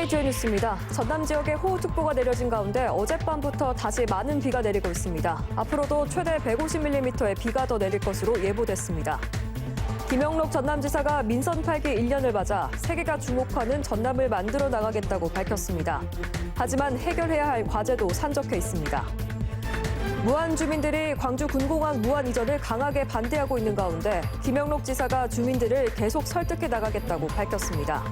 KBITN 뉴스입니다. 전남 지역에 호우특보가 내려진 가운데 어젯밤부터 다시 많은 비가 내리고 있습니다. 앞으로도 최대 150mm의 비가 더 내릴 것으로 예보됐습니다. 김영록 전남지사가 민선 8기 1년을 맞아 세계가 주목하는 전남을 만들어 나가겠다고 밝혔습니다. 하지만 해결해야 할 과제도 산적해 있습니다. 무안 주민들이 광주 군공항 무안 이전을 강하게 반대하고 있는 가운데 김영록 지사가 주민들을 계속 설득해 나가겠다고 밝혔습니다.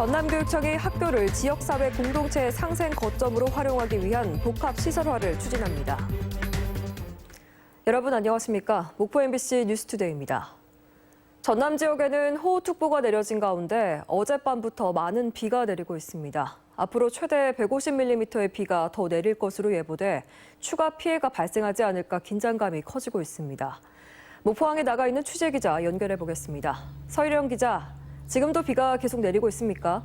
전남교육청이 학교를 지역사회 공동체의 상생 거점으로 활용하기 위한 복합시설화를 추진합니다. 여러분 안녕하십니까? 목포 MBC 뉴스투데이입니다. 전남 지역에는 호우특보가 내려진 가운데 어젯밤부터 많은 비가 내리고 있습니다. 앞으로 최대 150mm의 비가 더 내릴 것으로 예보돼 추가 피해가 발생하지 않을까 긴장감이 커지고 있습니다. 목포항에 나가 있는 취재기자 연결해 보겠습니다. 서일영 기자, 지금도 비가 계속 내리고 있습니까?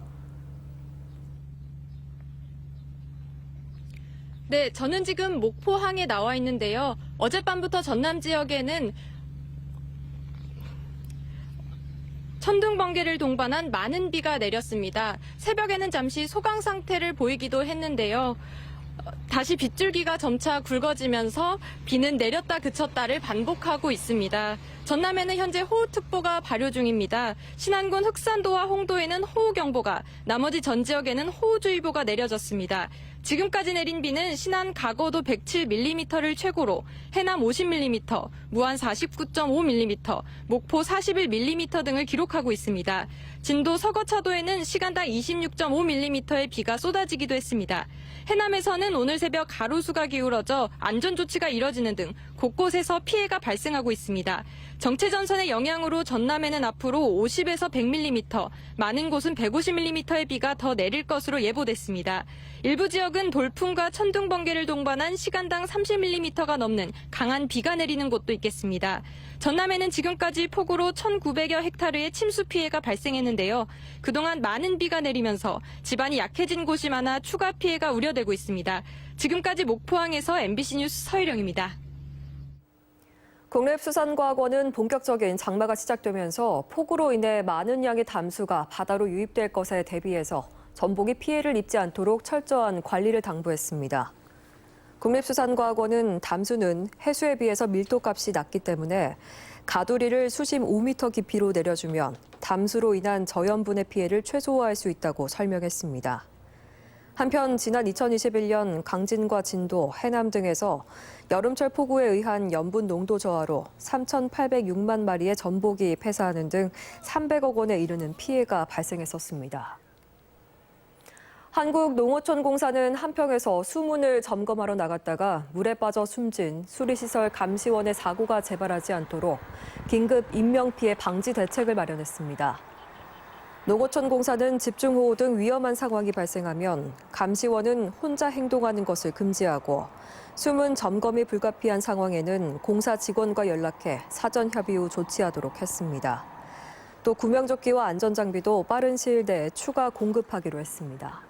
네, 저는 지금 목포항에 나와 있는데요. 어젯밤부터 전남 지역에는 천둥, 번개를 동반한 많은 비가 내렸습니다. 새벽에는 잠시 소강 상태를 보이기도 했는데요. 다시 빗줄기가 점차 굵어지면서 비는 내렸다 그쳤다를 반복하고 있습니다. 전남에는 현재 호우특보가 발효 중입니다. 신안군 흑산도와 홍도에는 호우경보가, 나머지 전 지역에는 호우주의보가 내려졌습니다. 지금까지 내린 비는 신안 가거도 107mm를 최고로 해남 50mm, 무안 49.5mm, 목포 41mm 등을 기록하고 있습니다. 진도 서거차도에는 시간당 26.5mm의 비가 쏟아지기도 했습니다. 해남에서는 오늘 새벽 가로수가 기울어져 안전조치가 이뤄지는 등 곳곳에서 피해가 발생하고 있습니다. 정체전선의 영향으로 전남에는 앞으로 50에서 100mm, 많은 곳은 150mm의 비가 더 내릴 것으로 예보됐습니다. 일부 지역은 돌풍과 천둥, 번개를 동반한 시간당 30mm가 넘는 강한 비가 내리는 곳도 있겠습니다. 전남에는 지금까지 폭우로 1,900여 헥타르의 침수 피해가 발생했는데요. 그동안 많은 비가 내리면서 지반이 약해진 곳이 많아 추가 피해가 우려되고 있습니다. 지금까지 목포항에서 MBC 뉴스 서일영입니다. 국립수산과학원은 본격적인 장마가 시작되면서 폭우로 인해 많은 양의 담수가 바다로 유입될 것에 대비해서 전복이 피해를 입지 않도록 철저한 관리를 당부했습니다. 국립수산과학원은 담수는 해수에 비해서 밀도값이 낮기 때문에 가두리를 수심 5m 깊이로 내려주면 담수로 인한 저염분의 피해를 최소화할 수 있다고 설명했습니다. 한편 지난 2021년 강진과 진도, 해남 등에서 여름철 폭우에 의한 염분 농도 저하로 3,806만 마리의 전복이 폐사하는 등 300억 원에 이르는 피해가 발생했었습니다. 한국농어촌공사는 한평에서 수문을 점검하러 나갔다가 물에 빠져 숨진 수리시설 감시원의 사고가 재발하지 않도록 긴급 인명피해 방지 대책을 마련했습니다. 농어촌공사는 집중호우 등 위험한 상황이 발생하면 감시원은 혼자 행동하는 것을 금지하고 수문 점검이 불가피한 상황에는 공사 직원과 연락해 사전 협의 후 조치하도록 했습니다. 또 구명조끼와 안전장비도 빠른 시일 내에 추가 공급하기로 했습니다.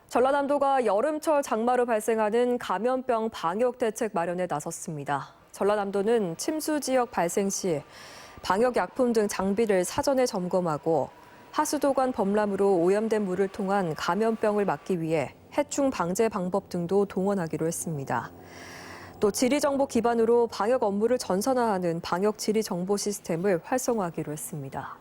전라남도가 여름철 장마로 발생하는 감염병 방역 대책 마련에 나섰습니다. 전라남도는 침수 지역 발생 시 방역약품 등 장비를 사전에 점검하고 하수도관 범람으로 오염된 물을 통한 감염병을 막기 위해 해충 방제 방법 등도 동원하기로 했습니다. 또 지리정보 기반으로 방역 업무를 전산화하는 방역 지리정보 시스템을 활성화하기로 했습니다.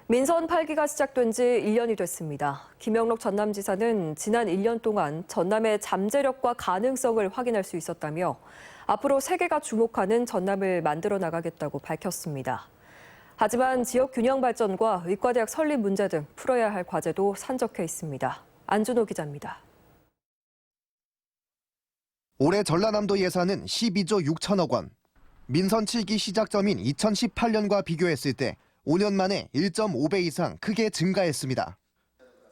민선 8기가 시작된 지 1년이 됐습니다. 김영록 전남지사는 지난 1년 동안 전남의 잠재력과 가능성을 확인할 수 있었다며 앞으로 세계가 주목하는 전남을 만들어 나가겠다고 밝혔습니다. 하지만 지역 균형 발전과 의과대학 설립 문제 등 풀어야 할 과제도 산적해 있습니다. 안준호 기자입니다. 올해 전라남도 예산은 12조 6천억 원. 민선 7기 시작점인 2018년과 비교했을 때 5년 만에 1.5배 이상 크게 증가했습니다.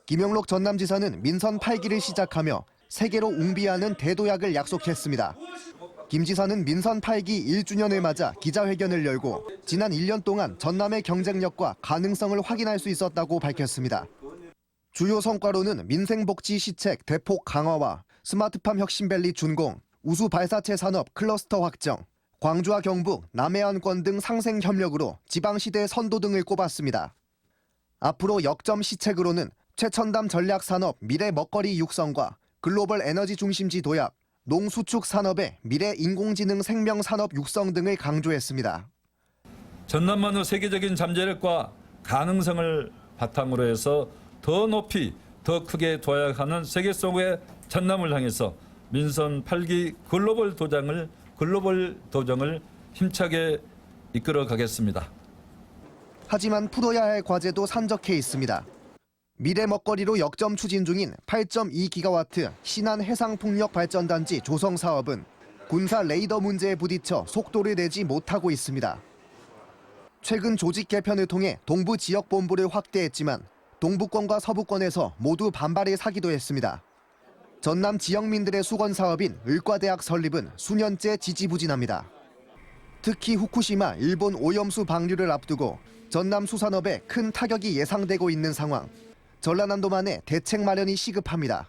김영록 전남지사는 민선 8기를 시작하며 세계로 웅비하는 대도약을 약속했습니다. 김 지사는 민선 8기 1주년을 맞아 기자회견을 열고 지난 1년 동안 전남의 경쟁력과 가능성을 확인할 수 있었다고 밝혔습니다. 주요 성과로는 민생복지 시책 대폭 강화와 스마트팜 혁신밸리 준공, 우수 발사체 산업 클러스터 확정, 광주와 경북, 남해안권 등 상생 협력으로 지방시대 선도 등을 꼽았습니다. 앞으로 역점 시책으로는 최첨단 전략산업 미래 먹거리 육성과 글로벌 에너지 중심지 도약, 농수축 산업의 미래 인공지능 생명 산업 육성 등을 강조했습니다. 전남만의 세계적인 잠재력과 가능성을 바탕으로 해서 더 높이 더 크게 도약하는 세계 속의 전남을 향해서 민선 8기 글로벌 도정을 힘차게 이끌어 가겠습니다. 하지만 풀어야 할 과제도 산적해 있습니다. 미래 먹거리로 역점 추진 중인 8.2기가와트 신안 해상풍력발전단지 조성 사업은 군사 레이더 문제에 부딪혀 속도를 내지 못하고 있습니다. 최근 조직 개편을 통해 동부 지역 본부를 확대했지만 동부권과 서부권에서 모두 반발을 사기도 했습니다. 전남 지역민들의 수건 사업인 을과대학 설립은 수년째 지지부진합니다. 특히 후쿠시마 일본 오염수 방류를 앞두고 전남 수산업에 큰 타격이 예상되고 있는 상황. 전라남도만의 대책 마련이 시급합니다.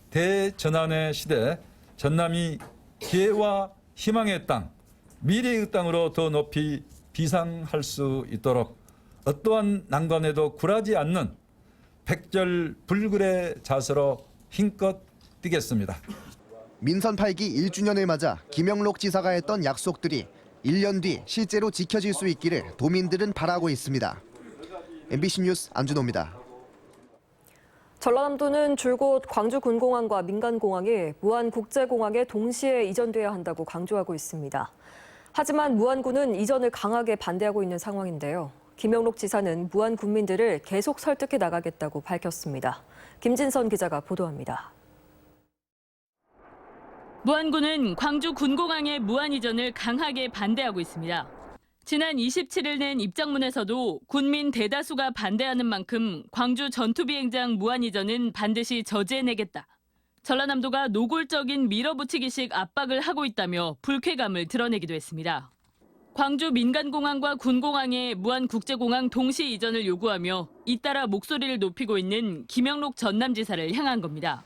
대전환의 시대, 전남이 기회와 희망의 땅, 미래의 땅으로 더 높이 비상할 수 있도록 어떠한 난관에도 굴하지 않는 백절불굴의 자세로 힘껏 뛰겠습니다. 민선 8기 1주년을 맞아 김영록 지사가 했던 약속들이 1년 뒤 실제로 지켜질 수 있기를 도민들은 바라고 있습니다. MBC 뉴스 안준호입니다. 전라남도는 줄곧 광주군공항과 민간공항이 무안국제공항에 동시에 이전돼야 한다고 강조하고 있습니다. 하지만 무안군은 이전을 강하게 반대하고 있는 상황인데요. 김영록 지사는 무안 군민들을 계속 설득해 나가겠다고 밝혔습니다. 김진선 기자가 보도합니다. 무안군은 광주군공항의 무안 이전을 강하게 반대하고 있습니다. 지난 27일 낸 입장문에서도 군민 대다수가 반대하는 만큼 광주 전투비행장 무안 이전은 반드시 저지해내겠다. 전라남도가 노골적인 밀어붙이기식 압박을 하고 있다며 불쾌감을 드러내기도 했습니다. 광주 민간공항과 군공항의 무안국제공항 동시 이전을 요구하며 잇따라 목소리를 높이고 있는 김영록 전남지사를 향한 겁니다.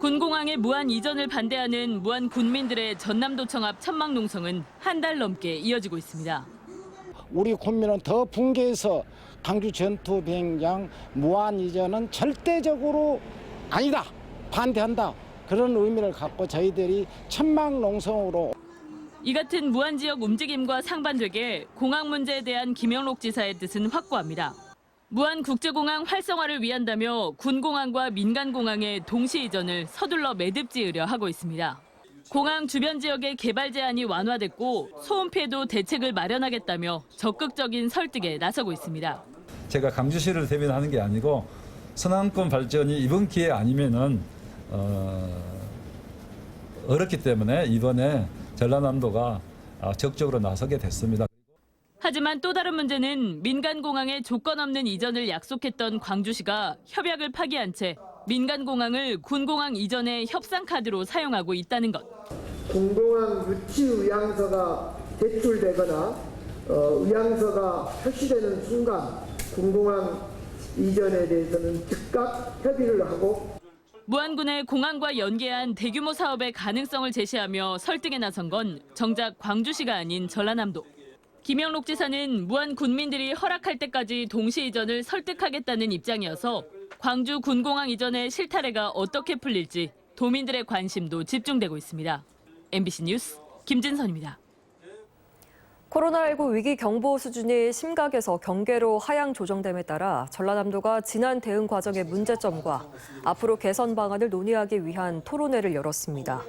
군공항의 무안 이전을 반대하는 무안 군민들의 전남도청 앞 천막농성은 한 달 넘게 이어지고 있습니다. 우리 군민은 더 붕괴해서 광주 전투비행장 무안 이전은 절대적으로 아니다, 반대한다. 그런 의미를 갖고 저희들이 천막농성으로 이 같은 무안 지역 움직임과 상반되게 공항 문제에 대한 김영록 지사의 뜻은 확고합니다. 무안 국제공항 활성화를 위한다며 군공항과 민간공항의 동시 이전을 서둘러 매듭 지으려 하고 있습니다. 공항 주변 지역의 개발 제한이 완화됐고 소음 피해도 대책을 마련하겠다며 적극적인 설득에 나서고 있습니다. 제가 강주시를 대변하는 게 아니고 서남권 발전이 이번 기회 아니면은 어렵기 때문에 이번에 전라남도가 적극적으로 나서게 됐습니다. 하지만 또 다른 문제는 민간공항의 조건 없는 이전을 약속했던 광주시가 협약을 파기한 채 민간공항을 군공항 이전의 협상 카드로 사용하고 있다는 것. 군공항 유치 의향서가 제출되거나 의향서가 표시되는 순간 군공항 이전에 대해서는 즉각 협의를 하고 무안군의 공항과 연계한 대규모 사업의 가능성을 제시하며 설득에 나선 건 정작 광주시가 아닌 전라남도. 김영록 지사는 무안 군민들이 허락할 때까지 동시 이전을 설득하겠다는 입장이어서 광주 군공항 이전의 실타래가 어떻게 풀릴지 도민들의 관심도 집중되고 있습니다. MBC 뉴스 김진선입니다. 코로나19 위기 경보 수준이 심각해서 경계로 하향 조정됨에 따라 전라남도가 지난 대응 과정의 문제점과 앞으로 개선 방안을 논의하기 위한 토론회를 열었습니다.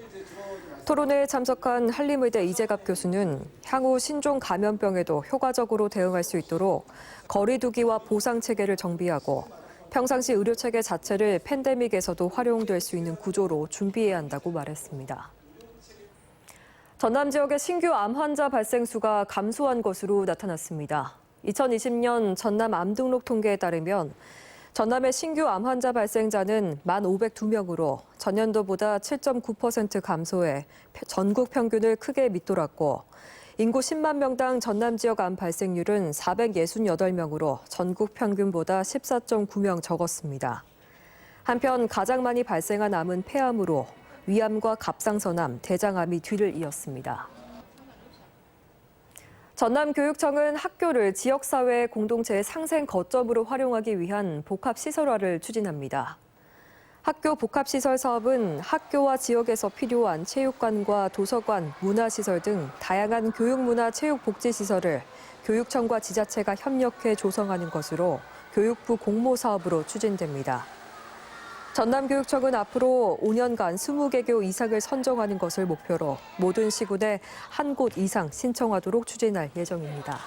토론회에 참석한 한림의대 이재갑 교수는 향후 신종 감염병에도 효과적으로 대응할 수 있도록 거리 두기와 보상 체계를 정비하고 평상시 의료 체계 자체를 팬데믹에서도 활용될 수 있는 구조로 준비해야 한다고 말했습니다. 전남 지역의 신규 암 환자 발생 수가 감소한 것으로 나타났습니다. 2020년 전남 암 등록 통계에 따르면 전남의 신규 암 환자 발생자는 1,502명으로 전년도보다 7.9% 감소해 전국 평균을 크게 밑돌았고 인구 10만 명당 전남 지역 암 발생률은 468명으로 전국 평균보다 14.9명 적었습니다. 한편 가장 많이 발생한 암은 폐암으로 위암과 갑상선암, 대장암이 뒤를 이었습니다. 전남교육청은 학교를 지역사회 공동체의 상생 거점으로 활용하기 위한 복합시설화를 추진합니다. 학교 복합시설 사업은 학교와 지역에서 필요한 체육관과 도서관, 문화시설 등 다양한 교육문화 체육복지시설을 교육청과 지자체가 협력해 조성하는 것으로 교육부 공모사업으로 추진됩니다. 전남교육청은 앞으로 5년간 20개교 이상을 선정하는 것을 목표로 모든 시군에 한 곳 이상 신청하도록 추진할 예정입니다.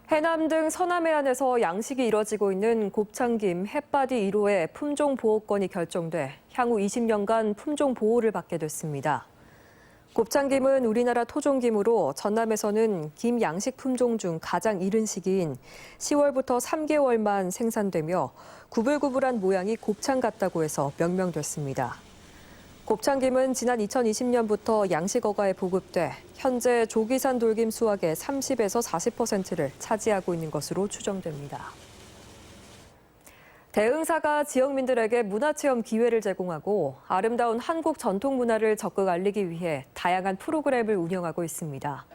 해남 등 서남 해안에서 양식이 이뤄지고 있는 곱창김 햇바디 1호의 품종보호권이 결정돼 향후 20년간 품종보호를 받게 됐습니다. 곱창김은 우리나라 토종김으로 전남에서는 김 양식 품종 중 가장 이른 시기인 10월부터 3개월만 생산되며 구불구불한 모양이 곱창 같다고 해서 명명됐습니다. 곱창김은 지난 2020년부터 양식어가에 보급돼 현재 조기산 돌김 수확의 30에서 40%를 차지하고 있는 것으로 추정됩니다. 대흥사가 지역민들에게 문화체험 기회를 제공하고 아름다운 한국 전통 문화를 적극 알리기 위해 다양한 프로그램을 운영하고 있습니다.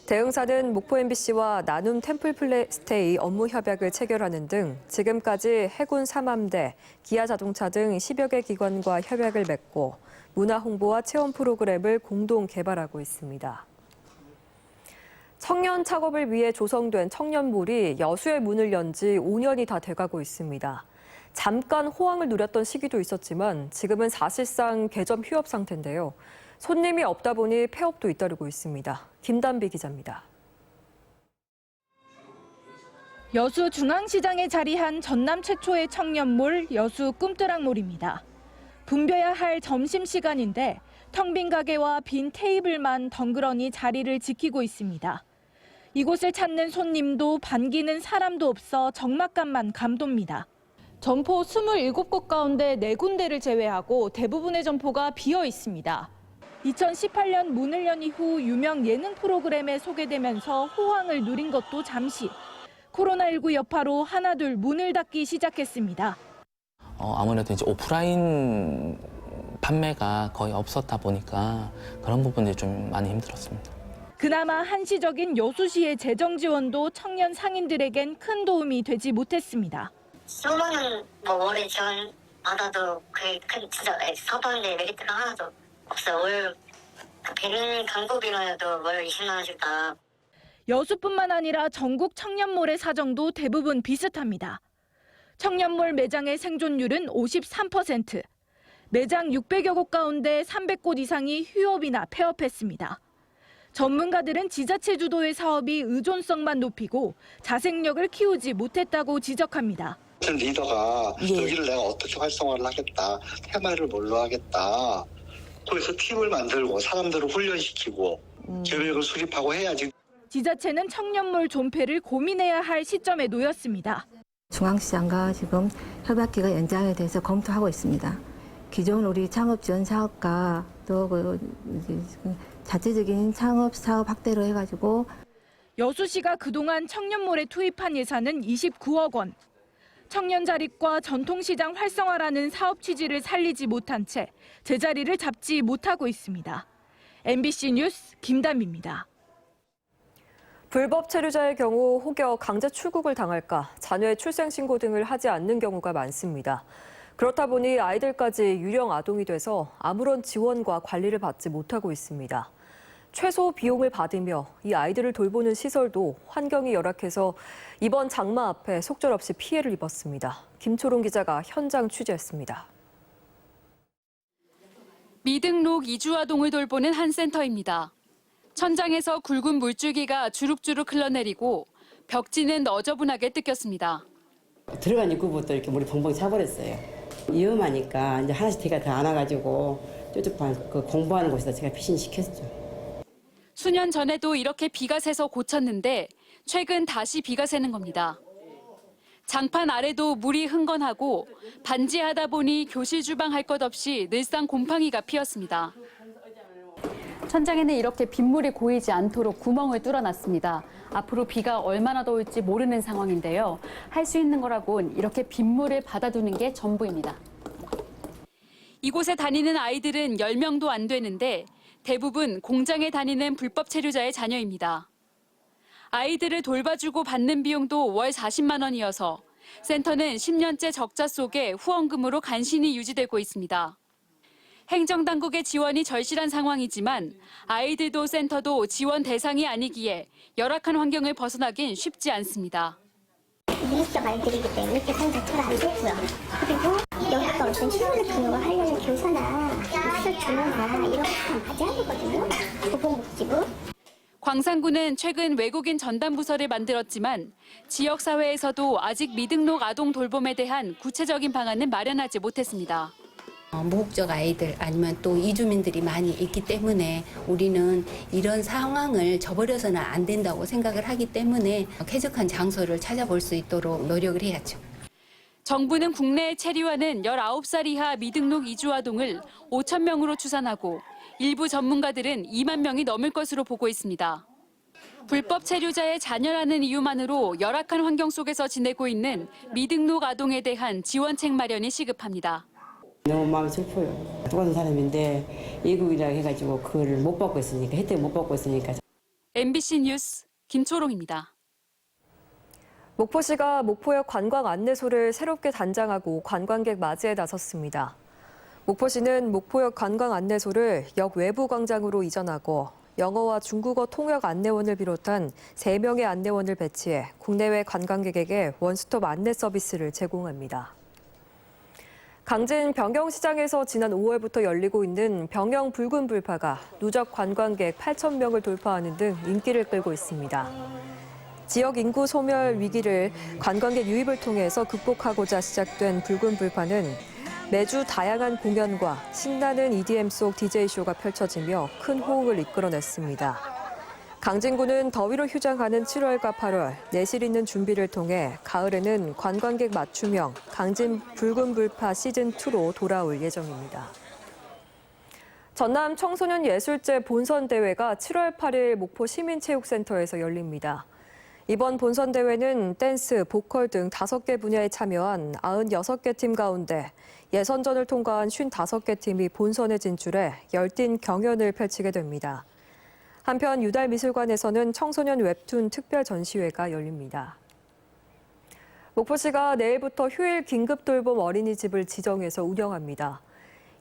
대흥사는 목포 MBC와 나눔 템플플레이스테이 업무 협약을 체결하는 등 지금까지 해군 3함대, 기아자동차 등 10여 개 기관과 협약을 맺고 문화 홍보와 체험 프로그램을 공동 개발하고 있습니다. 청년 창업을 위해 조성된 청년몰이 여수의 문을 연 지 5년이 다 돼가고 있습니다. 잠깐 호황을 누렸던 시기도 있었지만 지금은 사실상 개점 휴업 상태인데요. 손님이 없다 보니 폐업도 잇따르고 있습니다. 김단비 기자입니다. 여수 중앙시장에 자리한 전남 최초의 청년몰 여수 꿈뜨락몰입니다. 붐벼야 할 점심시간인데 텅 빈 가게와 빈 테이블만 덩그러니 자리를 지키고 있습니다. 이곳을 찾는 손님도 반기는 사람도 없어 적막감만 감돕니다. 점포 27곳 가운데 4군데를 제외하고 대부분의 점포가 비어 있습니다. 2018년 문을 연 이후 유명 예능 프로그램에 소개되면서 호황을 누린 것도 잠시. 코로나19 여파로 하나둘 문을 닫기 시작했습니다. 아무래도 이제 오프라인 판매가 거의 없었다 보니까 그런 부분들이 좀 많이 힘들었습니다. 그나마 한시적인 여수시의 재정 지원도 청년 상인들에겐 큰 도움이 되지 못했습니다. 수많은 월에 지원 받아도 그게 큰 진짜 사업하는데 메리트가 하나도 없어요. 월 100인 광고비만 해도 월 20만 원씩 다. 여수뿐만 아니라 전국 청년몰의 사정도 대부분 비슷합니다. 청년몰 매장의 생존율은 53%. 매장 600여 곳 가운데 300곳 이상이 휴업이나 폐업했습니다. 전문가들은 지자체 주도의 사업이 의존성만 높이고 자생력을 키우지 못했다고 지적합니다. 리더가 여기를 내가 어떻게 활성화를 하겠다, 테마를 뭘로 하겠다. 거기서 팀을 만들고 사람들을 훈련시키고 계획을 수립하고 해야지. 지자체는 청년몰 존폐를 고민해야 할 시점에 놓였습니다. 중앙시장과 지금 협약기가 연장에 대해서 검토하고 있습니다. 기존 우리 창업 지원 사업과 또 자체적인 창업 사업 확대로 해가지고 여수시가 그동안 청년몰에 투입한 예산은 29억 원. 청년 자립과 전통시장 활성화라는 사업 취지를 살리지 못한 채 제자리를 잡지 못하고 있습니다. MBC 뉴스 김담비입니다. 불법 체류자의 경우 혹여 강제 출국을 당할까 자녀의 출생신고 등을 하지 않는 경우가 많습니다. 그렇다 보니 아이들까지 유령 아동이 돼서 아무런 지원과 관리를 받지 못하고 있습니다. 최소 비용을 받으며 이 아이들을 돌보는 시설도 환경이 열악해서 이번 장마 앞에 속절없이 피해를 입었습니다. 김초롱 기자가 현장 취재했습니다. 미등록 이주 아동을 돌보는 한 센터입니다. 천장에서 굵은 물줄기가 주룩주룩 흘러내리고 벽지는 너저분하게 뜯겼습니다. 들어간 입구부터 이렇게 물이 펑펑 차버렸어요. 위험하니까 이제 하나씩 제가 다 안아가지고 저쪽 그 공부하는 곳에다 제가 피신시켰죠. 수년 전에도 이렇게 비가 새서 고쳤는데 최근 다시 비가 새는 겁니다. 장판 아래도 물이 흥건하고 반지하다 보니 교실 주방 할 것 없이 늘상 곰팡이가 피었습니다. 천장에는 이렇게 빗물이 고이지 않도록 구멍을 뚫어놨습니다. 앞으로 비가 얼마나 더 올지 모르는 상황인데요. 할 수 있는 거라곤 이렇게 빗물을 받아두는 게 전부입니다. 이곳에 다니는 아이들은 10명도 안 되는데 대부분 공장에 다니는 불법 체류자의 자녀입니다. 아이들을 돌봐주고 받는 비용도 월 40만 원이어서 센터는 10년째 적자 속에 후원금으로 간신히 유지되고 있습니다. 행정당국의 지원이 절실한 상황이지만 아이들도 센터도 지원 대상이 아니기에 열악한 환경을 벗어나긴 쉽지 않습니다. 미숙적 아이들이기 때문에 계산 자체가 안 되고요. 그리고 여기가 어떤 치료 같은 거 하려는 교사나 수술 전문가 이런 거 다 맞아야 되거든요. 보건복지부. 광산구는 최근 외국인 전담 부서를 만들었지만 지역 사회에서도 아직 미등록 아동 돌봄에 대한 구체적인 방안은 마련하지 못했습니다. 무국적 아이들 아니면 또 이주민들이 많이 있기 때문에 우리는 이런 상황을 저버려서는 안 된다고 생각을 하기 때문에 쾌적한 장소를 찾아볼 수 있도록 노력을 해야죠. 정부는 국내에 체류하는 19살 이하 미등록 이주 아동을 5천 명으로 추산하고 일부 전문가들은 2만 명이 넘을 것으로 보고 있습니다. 불법 체류자의 자녀라는 이유만으로 열악한 환경 속에서 지내고 있는 미등록 아동에 대한 지원책 마련이 시급합니다. 너무 마음이 슬퍼요. 똑같은 사람인데 예국이라고 해가지고 그거를 못 받고 있으니까, 혜택을 못 받고 있으니까. MBC 뉴스 김초롱입니다. 목포시가 목포역 관광 안내소를 새롭게 단장하고 관광객 맞이에 나섰습니다. 목포시는 목포역 관광 안내소를 역 외부 광장으로 이전하고 영어와 중국어 통역 안내원을 비롯한 3명의 안내원을 배치해 국내외 관광객에게 원스톱 안내 서비스를 제공합니다. 강진 병영시장에서 지난 5월부터 열리고 있는 병영 붉은 불파가 누적 관광객 8,000명을 돌파하는 등 인기를 끌고 있습니다. 지역 인구 소멸 위기를 관광객 유입을 통해서 극복하고자 시작된 붉은 불파는 매주 다양한 공연과 신나는 EDM 속 DJ쇼가 펼쳐지며 큰 호응을 이끌어냈습니다. 강진구는 더위로 휴장하는 7월과 8월 내실 있는 준비를 통해 가을에는 관광객 맞춤형 강진 붉은 불파 시즌2로 돌아올 예정입니다. 전남 청소년 예술제 본선대회가 7월 8일 목포 시민체육센터에서 열립니다. 이번 본선대회는 댄스, 보컬 등 5개 분야에 참여한 96개 팀 가운데 예선전을 통과한 55개 팀이 본선에 진출해 열띤 경연을 펼치게 됩니다. 한편 유달미술관에서는 청소년 웹툰 특별 전시회가 열립니다. 목포시가 내일부터 휴일 긴급 돌봄 어린이집을 지정해서 운영합니다.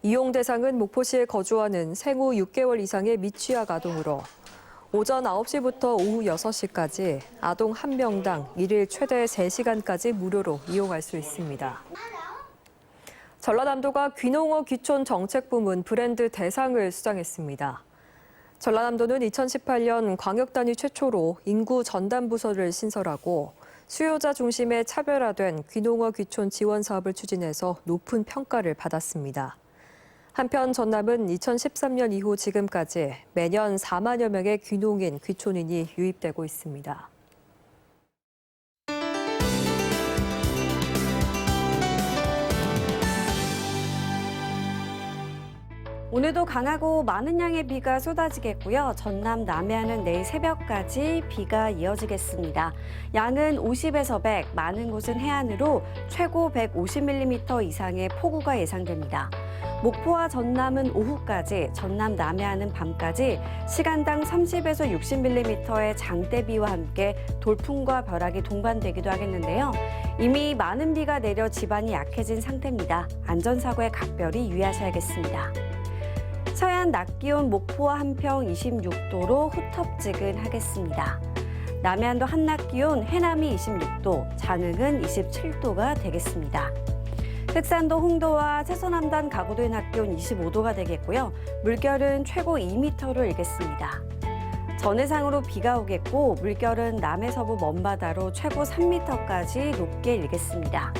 이용 대상은 목포시에 거주하는 생후 6개월 이상의 미취학 아동으로 오전 9시부터 오후 6시까지 아동 1명당 일일 최대 3시간까지 무료로 이용할 수 있습니다. 전라남도가 귀농어 귀촌 정책부문 브랜드 대상을 수상했습니다. 전라남도는 2018년 광역 단위 최초로 인구 전담 부서를 신설하고 수요자 중심의 차별화된 귀농어 귀촌 지원 사업을 추진해서 높은 평가를 받았습니다. 한편 전남은 2013년 이후 지금까지 매년 4만여 명의 귀농인, 귀촌인이 유입되고 있습니다. 오늘도 강하고 많은 양의 비가 쏟아지겠고요. 전남 남해안은 내일 새벽까지 비가 이어지겠습니다. 양은 50에서 100, 많은 곳은 해안으로 최고 150mm 이상의 폭우가 예상됩니다. 목포와 전남은 오후까지, 전남 남해안은 밤까지 시간당 30에서 60mm의 장대비와 함께 돌풍과 벼락이 동반되기도 하겠는데요. 이미 많은 비가 내려 지반이 약해진 상태입니다. 안전사고에 각별히 유의하셔야겠습니다. 서해안 낮 기온 목포와 한평 26도로 후텁지근하겠습니다. 남해안도 한낮 기온 해남이 26도, 장흥은 27도가 되겠습니다. 흑산도 홍도와 채소남단 가구도의 낮 기온 25도가 되겠고요. 물결은 최고 2m를 일겠습니다. 전해상으로 비가 오겠고 물결은 남해서부 먼바다로 최고 3m까지 높게 일겠습니다.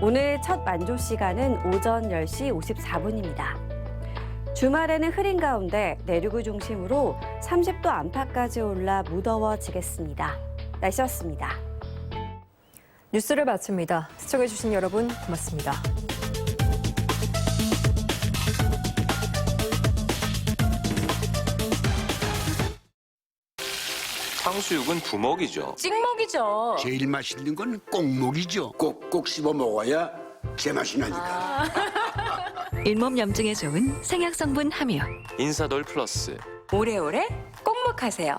오늘 첫 만조 시간은 오전 10시 54분입니다. 주말에는 흐린 가운데 내륙을 중심으로 30도 안팎까지 올라 무더워지겠습니다. 날씨였습니다. 뉴스를 마칩니다. 시청해주신 여러분 고맙습니다. 탕수육은 두먹이죠. 찍먹이죠. 제일 맛있는 건 꼭먹이죠. 꼭꼭 씹어 먹어야 제맛이 나니까. 잇몸 염증에 좋은 생약 성분 함유. 인사돌 플러스. 오래오래 꼭 먹하세요.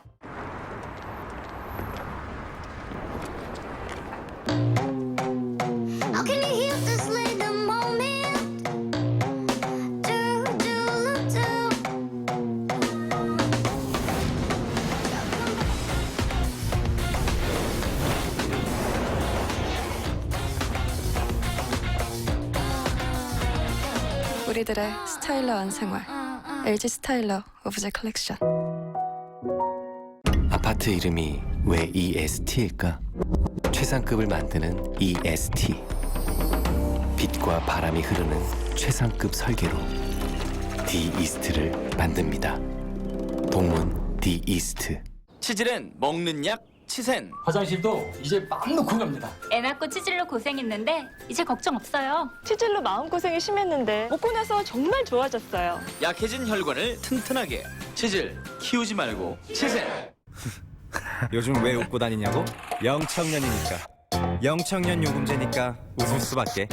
우리들의 스타일러한 생활. LG 스타일러 오브 제 컬렉션. 아파트 이름이 왜 EST일까? 최상급을 만드는 EST. 빛과 바람이 흐르는 최상급 설계로 D-이스트를 만듭니다. 동문 D-이스트. 치질은 먹는 약 치센. 화장실도 이제 맘 놓고 갑니다. 애 낳고 치질로 고생했는데 이제 걱정 없어요. 치질로 마음고생이 심했는데 먹고 나서 정말 좋아졌어요. 약해진 혈관을 튼튼하게. 치질 키우지 말고 치센. 요즘 왜 웃고 다니냐고? 영청년이니까. 영청년 요금제니까 웃을 수밖에.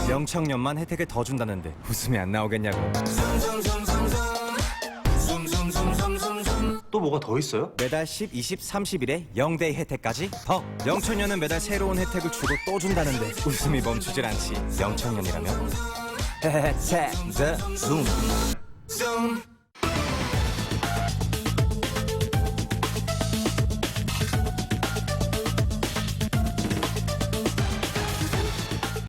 영청년만 혜택을 더 준다는데 웃음이 안 나오겠냐고. 또 뭐가 더 있어요? 매달 10, 20, 30일에 0대 혜택까지 더. 영청년은 매달 새로운 혜택을 주고 또 준다는데 웃음이 멈추질 않지. 영청년이라면 혜택 더 룸.